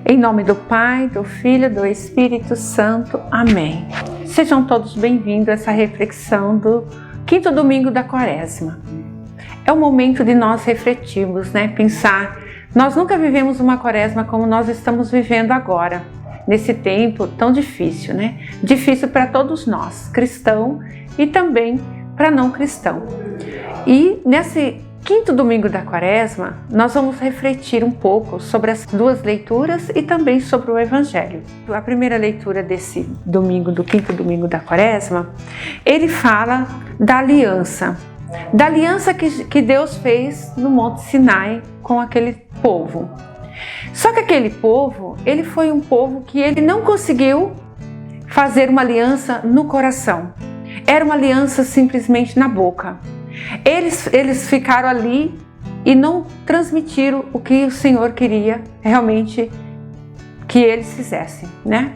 Em nome do Pai, do Filho e do Espírito Santo. Amém. Sejam todos bem-vindos a essa reflexão do quinto domingo da Quaresma. É o momento de nós refletirmos, pensar. Nós nunca vivemos uma Quaresma como nós estamos vivendo agora, nesse tempo tão difícil, Difícil para todos nós, cristão e também para não cristão. E nesse quinto domingo da Quaresma, nós vamos refletir um pouco sobre as duas leituras e também sobre o Evangelho. A primeira leitura desse domingo, do quinto domingo da Quaresma, ele fala da aliança que Deus fez no Monte Sinai com aquele povo. Só que aquele povo, ele foi um povo que ele não conseguiu fazer uma aliança no coração. Era uma aliança simplesmente na boca. Eles ficaram ali e não transmitiram o que o Senhor queria realmente que eles fizessem,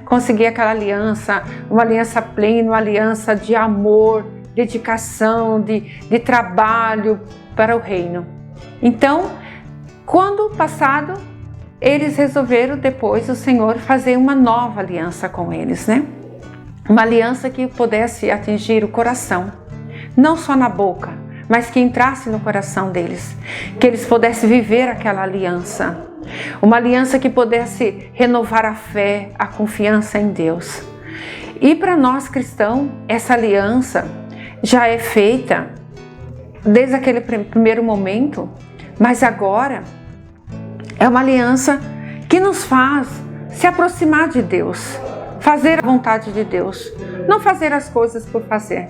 Conseguir aquela aliança, uma aliança plena, uma aliança de amor, dedicação, de trabalho para o reino. Então, quando passado, eles resolveram depois o Senhor fazer uma nova aliança com eles, Uma aliança que pudesse atingir o coração, não só na boca, mas que entrasse no coração deles, que eles pudessem viver aquela aliança, uma aliança que pudesse renovar a fé, a confiança em Deus. E para nós cristãos, essa aliança já é feita desde aquele primeiro momento, mas agora é uma aliança que nos faz se aproximar de Deus, fazer a vontade de Deus, não fazer as coisas por fazer.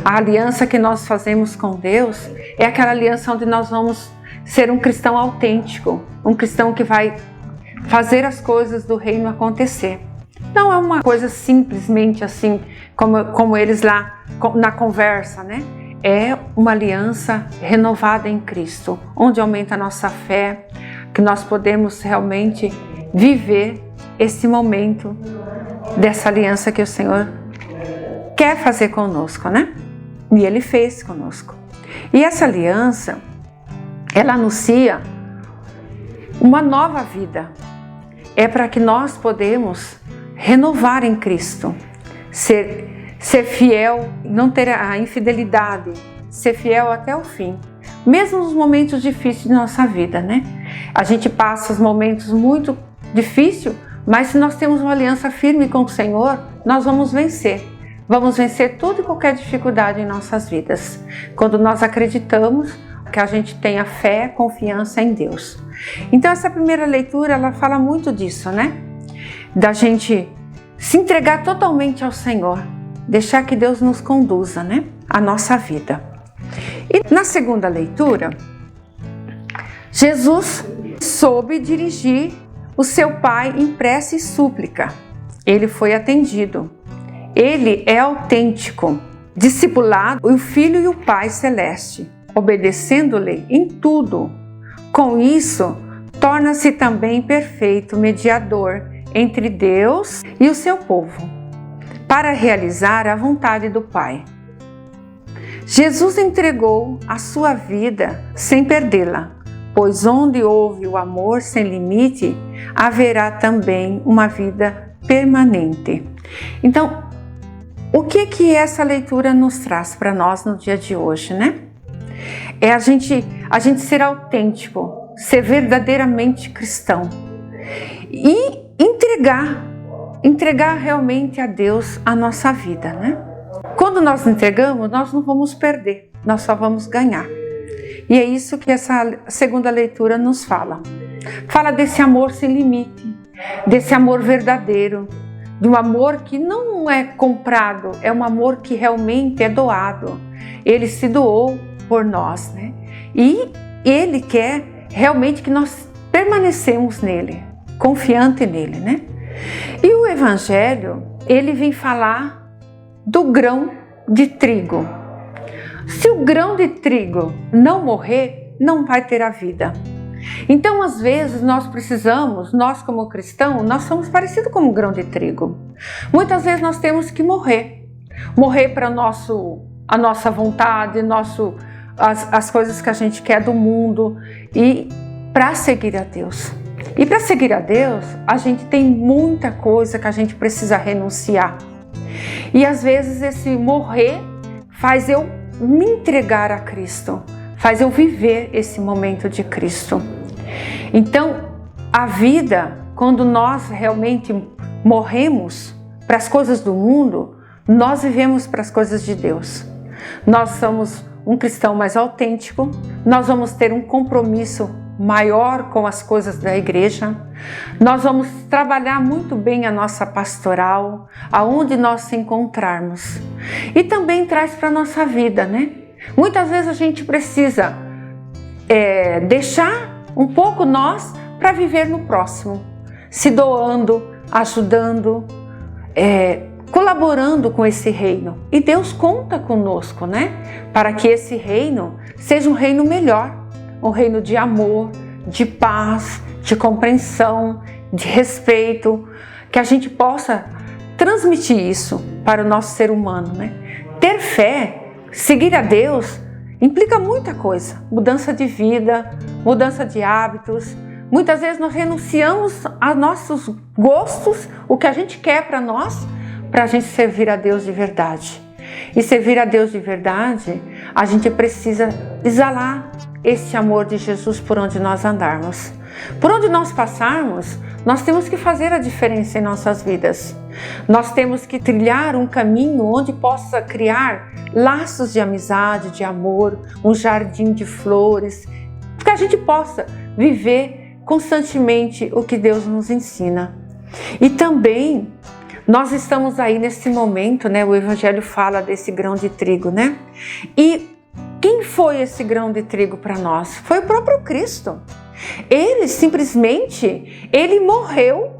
A aliança que nós fazemos com Deus é aquela aliança onde nós vamos ser um cristão autêntico, um cristão que vai fazer as coisas do reino acontecer. Não é uma coisa simplesmente assim, como eles lá na conversa, É uma aliança renovada em Cristo, onde aumenta a nossa fé, que nós podemos realmente viver esse momento dessa aliança que o Senhor quer fazer conosco, E Ele fez conosco. E essa aliança, ela anuncia uma nova vida. É para que nós podemos renovar em Cristo, ser fiel, não ter a infidelidade, ser fiel até o fim, mesmo nos momentos difíceis de nossa vida, A gente passa os momentos muito difíceis, mas se nós temos uma aliança firme com o Senhor, nós vamos vencer. Vamos vencer toda e qualquer dificuldade em nossas vidas, quando nós acreditamos que a gente tenha fé, confiança em Deus. Então essa primeira leitura, ela fala muito disso, Da gente se entregar totalmente ao Senhor, deixar que Deus nos conduza, a nossa vida. E na segunda leitura, Jesus soube dirigir o seu Pai em prece e súplica. Ele foi atendido. Ele é autêntico, discipulado o Filho e o Pai Celeste, obedecendo-lhe em tudo. Com isso, torna-se também perfeito mediador entre Deus e o seu povo, para realizar a vontade do Pai. Jesus entregou a sua vida sem perdê-la, pois onde houve o amor sem limite, haverá também uma vida permanente. Então, o que essa leitura nos traz para nós no dia de hoje, É a gente ser autêntico, ser verdadeiramente cristão e entregar realmente a Deus a nossa vida, Quando nós entregamos, nós não vamos perder, nós só vamos ganhar. E é isso que essa segunda leitura nos fala. Fala desse amor sem limite, desse amor verdadeiro, de um amor que não é comprado, é um amor que realmente é doado. Ele se doou por nós, E Ele quer realmente que nós permanecemos nele, confiante nele, E o Evangelho, ele vem falar do grão de trigo. Se o grão de trigo não morrer, não vai ter a vida. Então, às vezes, nós como cristãos, nós somos parecidos com um grão de trigo. Muitas vezes nós temos que morrer para a nossa vontade, as coisas que a gente quer do mundo, e para seguir a Deus. E para seguir a Deus, a gente tem muita coisa que a gente precisa renunciar. E às vezes esse morrer faz eu me entregar a Cristo, faz eu viver esse momento de Cristo. Então, a vida, quando nós realmente morremos para as coisas do mundo, nós vivemos para as coisas de Deus. Nós somos um cristão mais autêntico, nós vamos ter um compromisso maior com as coisas da igreja, nós vamos trabalhar muito bem a nossa pastoral, aonde nós se encontrarmos. E também traz para a nossa vida, né? Muitas vezes a gente precisa deixar um pouco nós para viver no próximo, se doando, ajudando, colaborando com esse reino. E Deus conta conosco, né? Para que esse reino seja um reino melhor, um reino de amor, de paz, de compreensão, de respeito, que a gente possa transmitir isso para o nosso ser humano, né? Ter fé, seguir a Deus, implica muita coisa, mudança de vida, mudança de hábitos. Muitas vezes nós renunciamos a nossos gostos, o que a gente quer para nós, para a gente servir a Deus de verdade. E servir a Deus de verdade, a gente precisa exalar esse amor de Jesus por onde nós andarmos. Por onde nós passarmos, nós temos que fazer a diferença em nossas vidas. Nós temos que trilhar um caminho onde possa criar laços de amizade, de amor, um jardim de flores, que a gente possa viver constantemente o que Deus nos ensina. E também nós estamos aí nesse momento, né? O Evangelho fala desse grão de trigo, né? E quem foi esse grão de trigo para nós? Foi o próprio Cristo. Ele simplesmente, ele morreu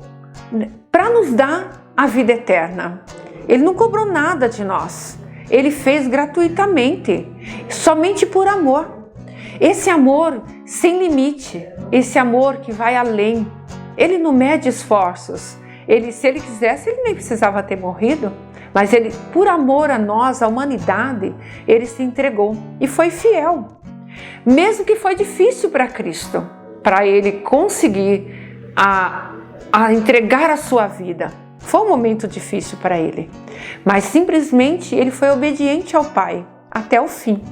para nos dar a vida eterna. Ele não cobrou nada de nós. Ele fez gratuitamente, somente por amor. Esse amor sem limite, esse amor que vai além. Ele não mede esforços. Se ele quisesse, ele nem precisava ter morrido. Mas ele, por amor a nós, a humanidade, ele se entregou e foi fiel. Mesmo que foi difícil para Cristo, para ele conseguir a entregar a sua vida. Foi um momento difícil para ele. Mas simplesmente ele foi obediente ao Pai até o fim.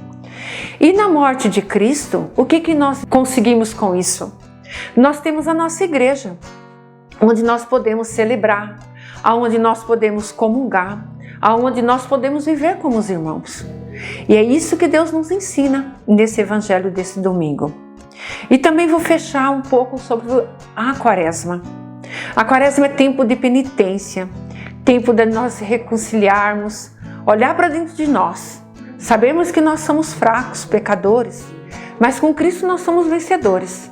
E na morte de Cristo, o que nós conseguimos com isso? Nós temos a nossa igreja, onde nós podemos celebrar, aonde nós podemos comungar, aonde nós podemos viver como os irmãos. E é isso que Deus nos ensina nesse evangelho desse domingo. E também vou fechar um pouco sobre a Quaresma. A Quaresma é tempo de penitência, tempo de nós reconciliarmos, olhar para dentro de nós. Sabemos que nós somos fracos, pecadores, mas com Cristo nós somos vencedores.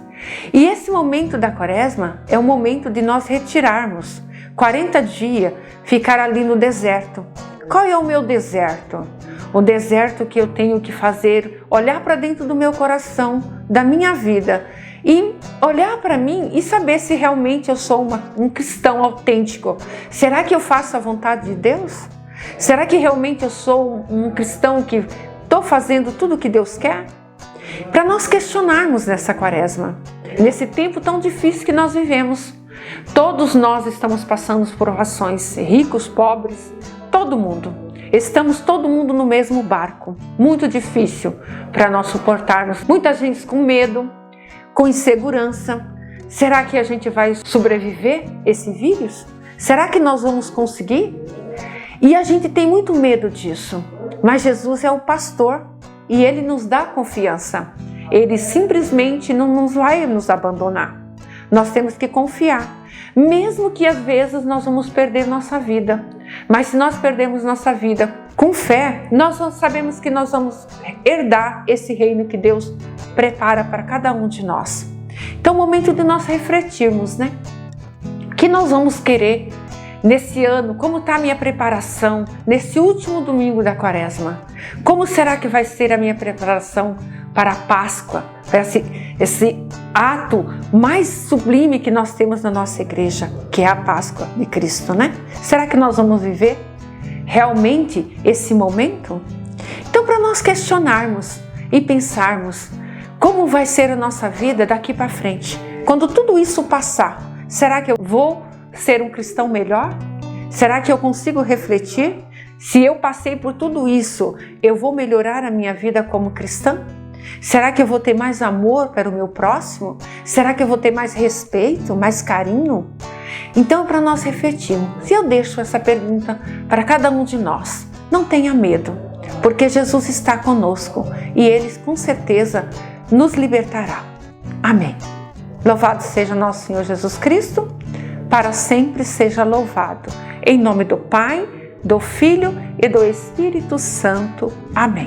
E esse momento da Quaresma é o momento de nós retirarmos 40 dias, ficar ali no deserto. Qual é o meu deserto? O deserto que eu tenho que fazer, olhar para dentro do meu coração, da minha vida, e olhar para mim e saber se realmente eu sou um cristão autêntico. Será que eu faço a vontade de Deus? Será que realmente eu sou um cristão que estou fazendo tudo o que Deus quer? Para nós questionarmos nessa Quaresma, nesse tempo tão difícil que nós vivemos. Todos nós estamos passando por provações, ricos, pobres, todo mundo. Estamos todo mundo no mesmo barco, muito difícil para nós suportarmos. Muita gente com medo, com insegurança. Será que a gente vai sobreviver esse vírus? Será que nós vamos conseguir? E a gente tem muito medo disso, mas Jesus é o pastor e Ele nos dá confiança. Ele simplesmente não vai nos abandonar. Nós temos que confiar, mesmo que às vezes nós vamos perder nossa vida. Mas se nós perdemos nossa vida com fé, nós sabemos que nós vamos herdar esse reino que Deus prepara para cada um de nós. Então é o momento de nós refletirmos, né? O que nós vamos querer nesse ano? Como está a minha preparação nesse último domingo da Quaresma? Como será que vai ser a minha preparação para a Páscoa, para esse ato mais sublime que nós temos na nossa igreja, que é a Páscoa de Cristo, né? Será que nós vamos viver realmente esse momento? Então, para nós questionarmos e pensarmos como vai ser a nossa vida daqui para frente, Quando tudo isso passar, será que eu vou ser um cristão melhor? Será que eu consigo refletir? Se eu passei por tudo isso, eu vou melhorar a minha vida como cristã? Será que eu vou ter mais amor para o meu próximo? Será que eu vou ter mais respeito, mais carinho? Então, para nós refletirmos, eu deixo essa pergunta para cada um de nós. Não tenha medo, porque Jesus está conosco e Ele com certeza nos libertará. Amém. Louvado seja nosso Senhor Jesus Cristo, para sempre seja louvado. Em nome do Pai, do Filho e do Espírito Santo. Amém.